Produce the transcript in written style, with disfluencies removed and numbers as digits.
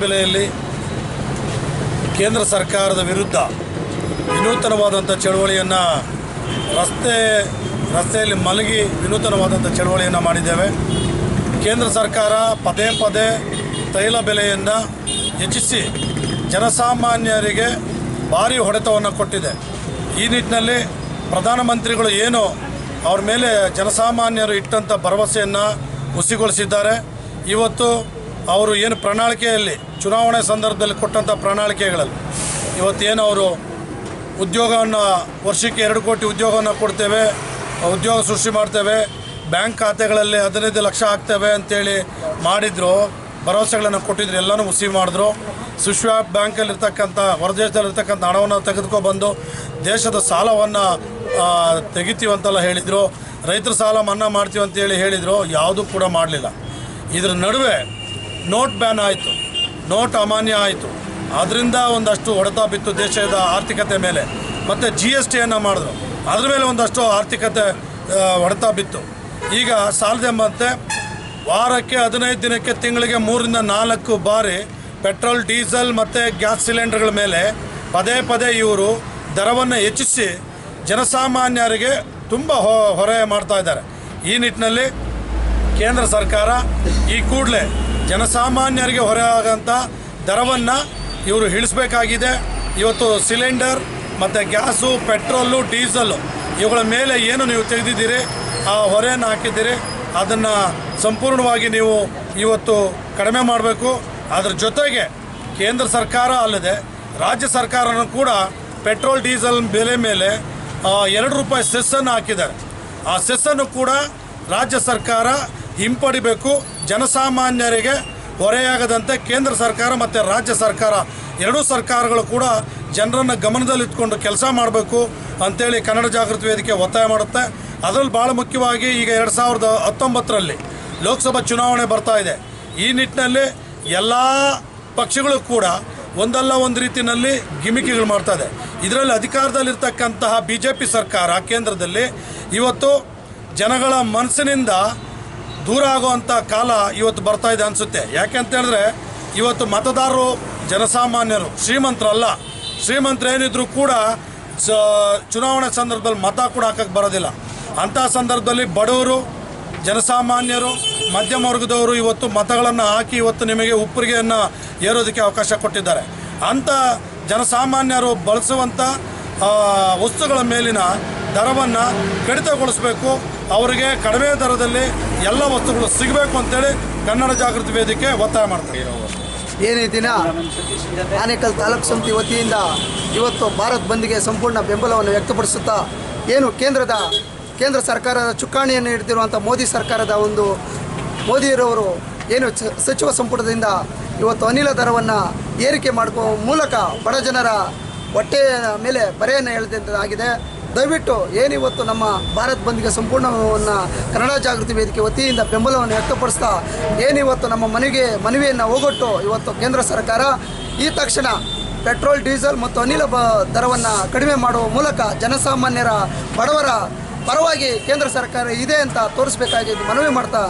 ಬೆಲೆಯಲ್ಲಿ ಕೇಂದ್ರ ಸರ್ಕಾರದ ವಿರುದ್ಧ ವಿನೂತನವಾದಂಥ ಚಳವಳಿಯನ್ನು ರಸ್ತೆಯಲ್ಲಿ ಮಲಗಿ ವಿನೂತನವಾದಂಥ ಚಳವಳಿಯನ್ನು ಮಾಡಿದ್ದೇವೆ. ಕೇಂದ್ರ ಸರ್ಕಾರ ಪದೇ ಪದೇ ತೈಲ ಬೆಲೆಯನ್ನು ಹೆಚ್ಚಿಸಿ ಜನಸಾಮಾನ್ಯರಿಗೆ ಭಾರಿ ಹೊಡೆತವನ್ನು ಕೊಟ್ಟಿದೆ. ಈ ನಿಟ್ಟಿನಲ್ಲಿ ಪ್ರಧಾನಮಂತ್ರಿಗಳು ಏನು ಅವ್ರ ಮೇಲೆ ಜನಸಾಮಾನ್ಯರು ಇಟ್ಟಂಥ ಭರವಸೆಯನ್ನು ಹುಸಿಗೊಳಿಸಿದ್ದಾರೆ. ಇವತ್ತು ಅವರು ಏನು ಪ್ರಣಾಳಿಕೆಯಲ್ಲಿ ಚುನಾವಣೆ ಸಂದರ್ಭದಲ್ಲಿ ಕೊಟ್ಟಂಥ ಪ್ರಣಾಳಿಕೆಗಳಲ್ಲಿ ಇವತ್ತೇನು ಅವರು ಉದ್ಯೋಗವನ್ನು ವರ್ಷಕ್ಕೆ 2 ಕೋಟಿ ಉದ್ಯೋಗವನ್ನು ಕೊಡ್ತೇವೆ, ಉದ್ಯೋಗ ಸೃಷ್ಟಿ ಮಾಡ್ತೇವೆ, ಬ್ಯಾಂಕ್ ಖಾತೆಗಳಲ್ಲಿ 15 ಲಕ್ಷ ಆಗ್ತೇವೆ ಅಂತೇಳಿ ಮಾಡಿದ್ರು, ಭರವಸೆಗಳನ್ನು ಕೊಟ್ಟಿದ್ರು, ಎಲ್ಲನೂ ಹುಸಿ ಮಾಡಿದ್ರು. ಸ್ವಿಸ್ವ್ಯಾಪ್ ಬ್ಯಾಂಕಲ್ಲಿರ್ತಕ್ಕಂಥ ಹೊರದೇಶದಲ್ಲಿರ್ತಕ್ಕಂಥ ಹಣವನ್ನು ತೆಗೆದುಕೊಬಂದು ದೇಶದ ಸಾಲವನ್ನು ತೆಗಿತೀವಂತೆಲ್ಲ ಹೇಳಿದರು. ರೈತರ ಸಾಲ ಮನ್ನಾ ಮಾಡ್ತೀವಿ ಅಂತೇಳಿ ಹೇಳಿದರು, ಯಾವುದೂ ಕೂಡ ಮಾಡಲಿಲ್ಲ. ಇದರ ನಡುವೆ ನೋಟ್ ಬ್ಯಾನ್ ಆಯಿತು, ನೋಟ್ ಅಮಾನ್ಯ ಆಯಿತು. ಅದರಿಂದ ಒಂದಷ್ಟು ಹೊಡೆತ ಬಿತ್ತು ದೇಶದ ಆರ್ಥಿಕತೆ ಮೇಲೆ. ಮತ್ತು GSTಯನ್ನು ಮಾಡಿದ್ರು, ಅದ್ರ ಮೇಲೆ ಒಂದಷ್ಟು ಆರ್ಥಿಕತೆ ಹೊಡೆತ ಬಿತ್ತು. ಈಗ ಸಾಲದೆಂಬಂತೆ ವಾರಕ್ಕೆ 15 ದಿನಕ್ಕೆ ತಿಂಗಳಿಗೆ 3 ರಿಂದ 4 ಬಾರಿ ಪೆಟ್ರೋಲ್, ಡೀಸೆಲ್ ಮತ್ತು ಗ್ಯಾಸ್ ಸಿಲಿಂಡರ್ಗಳ ಮೇಲೆ ಪದೇ ಪದೇ ಇವರು ದರವನ್ನು ಹೆಚ್ಚಿಸಿ ಜನಸಾಮಾನ್ಯರಿಗೆ ತುಂಬ ಹೊರೆ ಮಾಡ್ತಾ ಇದ್ದಾರೆ. ಈ ನಿಟ್ಟಿನಲ್ಲಿ ಕೇಂದ್ರ ಸರ್ಕಾರ ಈ ಕೂಡಲೇ ಜನಸಾಮಾನ್ಯರಿಗೆ ಹೊರೆ ಆಗೋಂಥ ದರವನ್ನು ಇವರು ಇಳಿಸಬೇಕಾಗಿದೆ. ಇವತ್ತು ಸಿಲಿಂಡರ್ ಮತ್ತು ಗ್ಯಾಸು, ಪೆಟ್ರೋಲು, ಡೀಸೆಲ್ಲು ಇವುಗಳ ಮೇಲೆ ಏನು ನೀವು ತೆಗೆದಿದ್ದೀರಿ, ಆ ಹೊರೆಯನ್ನು ಹಾಕಿದ್ದೀರಿ, ಅದನ್ನು ಸಂಪೂರ್ಣವಾಗಿ ನೀವು ಇವತ್ತು ಕಡಿಮೆ ಮಾಡಬೇಕು. ಅದರ ಜೊತೆಗೆ ಕೇಂದ್ರ ಸರ್ಕಾರ ಅಲ್ಲದೆ ರಾಜ್ಯ ಸರ್ಕಾರನೂ ಕೂಡ ಪೆಟ್ರೋಲ್ ಡೀಸೆಲ್ ಬೆಲೆ ಮೇಲೆ 2 ರೂಪಾಯಿ ಸೆಸ್ಸನ್ನು ಹಾಕಿದ್ದಾರೆ. ಆ ಸೆಸ್ಸನ್ನು ಕೂಡ ರಾಜ್ಯ ಸರ್ಕಾರ ಹಿಂಪಡಿಬೇಕು. ಜನಸಾಮಾನ್ಯರಿಗೆ ಹೊರೆಯಾಗದಂತೆ ಕೇಂದ್ರ ಸರ್ಕಾರ ಮತ್ತು ರಾಜ್ಯ ಸರ್ಕಾರ ಎರಡೂ ಸರ್ಕಾರಗಳು ಕೂಡ ಜನರನ್ನು ಗಮನದಲ್ಲಿಟ್ಕೊಂಡು ಕೆಲಸ ಮಾಡಬೇಕು ಅಂತೇಳಿ ಕನ್ನಡ ಜಾಗೃತಿ ವೇದಿಕೆ ಒತ್ತಾಯ ಮಾಡುತ್ತೆ. ಅದರಲ್ಲಿ ಭಾಳ ಮುಖ್ಯವಾಗಿ ಈಗ 2019ರಲ್ಲಿ ಲೋಕಸಭಾ ಚುನಾವಣೆ ಬರ್ತಾ ಇದೆ. ಈ ನಿಟ್ಟಿನಲ್ಲಿ ಎಲ್ಲ ಪಕ್ಷಗಳು ಕೂಡ ಒಂದಲ್ಲ ಒಂದು ರೀತಿಯಲ್ಲಿ ಗಿಮಿಕಿಗಳು ಮಾಡ್ತಾ ಇದೆ. ಇದರಲ್ಲಿ ಅಧಿಕಾರದಲ್ಲಿರ್ತಕ್ಕಂತಹ BJP ಸರ್ಕಾರ ಕೇಂದ್ರದಲ್ಲಿ ಇವತ್ತು ಜನಗಳ ಮನಸ್ಸಿನಿಂದ ದೂರ ಆಗುವಂಥ ಕಾಲ ಇವತ್ತು ಬರ್ತಾ ಇದೆ ಅನಿಸುತ್ತೆ. ಯಾಕೆ ಅಂತ ಹೇಳಿದ್ರೆ ಇವತ್ತು ಮತದಾರರು ಜನಸಾಮಾನ್ಯರು, ಶ್ರೀಮಂತರಲ್ಲ. ಶ್ರೀಮಂತರೇನಿದ್ರು ಕೂಡ ಚುನಾವಣೆ ಸಂದರ್ಭದಲ್ಲಿ ಮತ ಕೂಡ ಹಾಕಕ್ಕೆ ಬರೋದಿಲ್ಲ. ಅಂಥ ಸಂದರ್ಭದಲ್ಲಿ ಬಡವರು, ಜನಸಾಮಾನ್ಯರು, ಮಧ್ಯಮ ವರ್ಗದವರು ಇವತ್ತು ಮತಗಳನ್ನು ಹಾಕಿ ಇವತ್ತು ನಿಮಗೆ ಉಪ್ಪರಿಗೆಯನ್ನು ಏರೋದಕ್ಕೆ ಅವಕಾಶ ಕೊಟ್ಟಿದ್ದಾರೆ. ಅಂಥ ಜನಸಾಮಾನ್ಯರು ಬಳಸುವಂಥ ವಸ್ತುಗಳ ಮೇಲಿನ ದರವನ್ನು ಕಡಿತಗೊಳಿಸಬೇಕು. ಅವರಿಗೆ ಕಡಿಮೆ ದರದಲ್ಲಿ ಎಲ್ಲ ವಸ್ತುಗಳು ಸಿಗಬೇಕು ಅಂತೇಳಿ ಕನ್ನಡ ಜಾಗೃತಿ ವೇದಿಕೆ ಒತ್ತಾಯ ಮಾಡ್ತಾರೆ. ಏನೇ ದಿನ ಆನೇಕಲ್ ತಾಲೂಕು ಸಮಿತಿ ವತಿಯಿಂದ ಇವತ್ತು ಭಾರತ್ ಬಂದ್ಗೆ ಸಂಪೂರ್ಣ ಬೆಂಬಲವನ್ನು ವ್ಯಕ್ತಪಡಿಸುತ್ತಾ ಏನು ಕೇಂದ್ರ ಸರ್ಕಾರದ ಚುಕ್ಕಾಣಿಯನ್ನು ಹಿಡಿದಿರುವಂಥ ಮೋದಿ ಸರ್ಕಾರದ ಮೋದಿಯರವರು ಏನು ಸಚಿವ ಸಂಪುಟದಿಂದ ಇವತ್ತು ಅನಿಲ ದರವನ್ನು ಏರಿಕೆ ಮಾಡುವ ಮೂಲಕ ಬಡ ಜನರ ಹೊಟ್ಟೆಯ ಮೇಲೆ ಬರೆಯನ್ನು ಎಳೆದಂತಾಗಿದೆ. ದಯವಿಟ್ಟು ಏನಿವತ್ತು ನಮ್ಮ ಭಾರತ್ ಬಂದ್ಗೆ ಸಂಪೂರ್ಣವನ್ನು ಕನ್ನಡ ಜಾಗೃತಿ ವೇದಿಕೆ ವತಿಯಿಂದ ಬೆಂಬಲವನ್ನು ವ್ಯಕ್ತಪಡಿಸ್ತಾ ಏನಿವತ್ತು ನಮ್ಮ ಮನವಿಯನ್ನು ಹೋಗೊಟ್ಟು ಇವತ್ತು ಕೇಂದ್ರ ಸರ್ಕಾರ ಈ ತಕ್ಷಣ ಪೆಟ್ರೋಲ್, ಡೀಸೆಲ್ ಮತ್ತು ಅನಿಲ ದರವನ್ನು ಕಡಿಮೆ ಮಾಡುವ ಮೂಲಕ ಜನಸಾಮಾನ್ಯರ ಬಡವರ ಪರವಾಗಿ ಕೇಂದ್ರ ಸರ್ಕಾರ ಇದೆ ಅಂತ ತೋರಿಸಬೇಕಾಗಿ ಮನವಿ ಮಾಡ್ತಾ